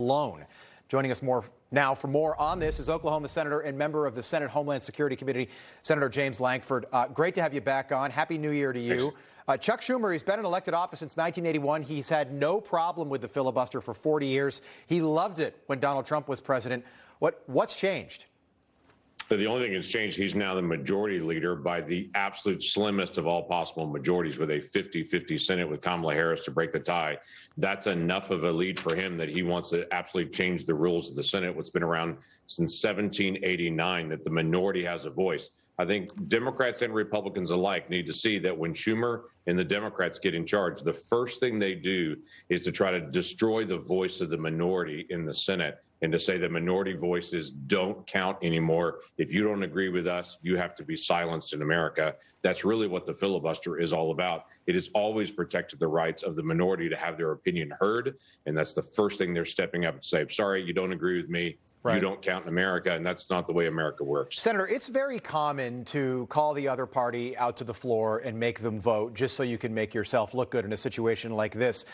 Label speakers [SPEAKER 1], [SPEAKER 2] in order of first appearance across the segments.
[SPEAKER 1] alone. Joining us more now for more on this is Oklahoma Senator and member of the Senate Homeland Security Committee, Senator James Lankford. Great to have you back on. Happy New Year to you. Chuck Schumer, he's been in elected office since 1981. He's had no problem with the filibuster for 40 years. He loved it when Donald Trump was president. What's changed?
[SPEAKER 2] The only thing that's changed, he's now the majority leader by the absolute slimmest of all possible majorities with a 50-50 Senate with Kamala Harris to break the tie. That's enough of a lead for him that he wants to absolutely change the rules of the Senate, what's been around since 1789, that the minority has a voice. I think Democrats and Republicans alike need to see that when Schumer and the Democrats get in charge, the first thing they do is to try to destroy the voice of the minority in the Senate and to say that minority voices don't count anymore. If you don't agree with us, you have to be silenced in America. That's really what the filibuster is all about. It has always protected the rights of the minority to have their opinion heard, and that's the first thing they're stepping up and say, sorry, you don't agree with me. Right. You don't count in America, and that's not the way America works.
[SPEAKER 1] Senator, it's very common to call the other party out to the floor and make them vote just so you can make yourself look good in a situation like this.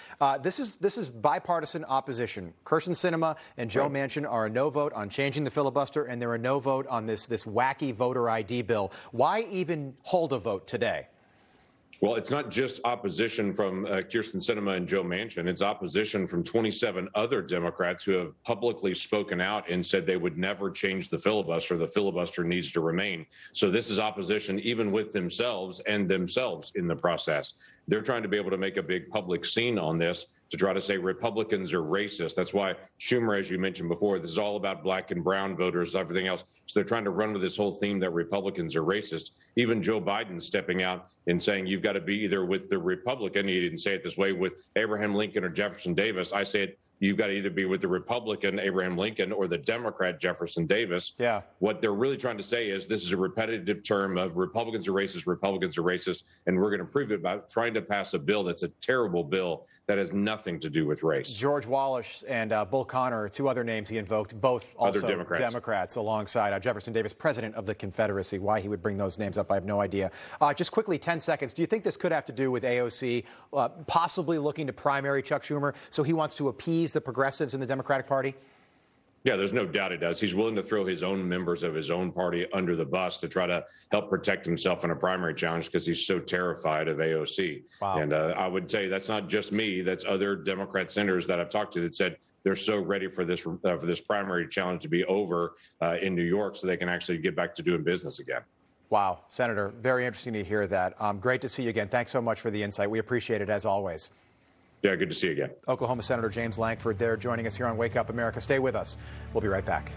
[SPEAKER 1] This is bipartisan opposition. Kyrsten Sinema and Joe Manchin are a no vote on changing the filibuster, and they're a no vote on this wacky voter ID bill. Why even hold a vote today?
[SPEAKER 2] Well, it's not just opposition from Kyrsten Sinema and Joe Manchin. It's opposition from 27 other Democrats who have publicly spoken out and said they would never change the filibuster. The filibuster needs to remain. So this is opposition even with themselves and themselves in the process. They're trying to be able to make a big public scene on this to try to say Republicans are racist. That's why Schumer, as you mentioned before, this is all about black and brown voters, everything else. So they're trying to run with this whole theme that Republicans are racist. Even Joe Biden stepping out and saying you've got to be either with the Republican, he didn't say it this way, with Abraham Lincoln or Jefferson Davis. I say it, you've got to either be with the Republican, Abraham Lincoln, or the Democrat, Jefferson Davis.
[SPEAKER 1] Yeah. What
[SPEAKER 2] they're really trying to say is this is a repetitive term of Republicans are racist, and we're going to prove it by trying to pass a bill that's a terrible bill that has nothing to do with race.
[SPEAKER 1] George Wallace and Bull Connor, two other names he invoked, both also Democrats alongside Jefferson Davis, president of the Confederacy. Why he would bring those names up, I have no idea. Just quickly, 10 seconds. Do you think this could have to do with AOC possibly looking to primary Chuck Schumer, so he wants to appease the progressives in the Democratic Party?
[SPEAKER 2] Yeah, there's no doubt it does. He's willing to throw his own members of his own party under the bus to try to help protect himself in a primary challenge because he's so terrified of AOC.
[SPEAKER 1] Wow.
[SPEAKER 2] And I would say that's not just me. That's other Democrat senators that I've talked to that said they're so ready for this primary challenge to be over in New York so they can actually get back to doing business again.
[SPEAKER 1] Wow, Senator, very interesting to hear that. Great to see you again. Thanks so much for the insight. We appreciate it as always.
[SPEAKER 2] Yeah, good to see you again.
[SPEAKER 1] Oklahoma Senator James Lankford there joining us here on Wake Up America. Stay with us. We'll be right back.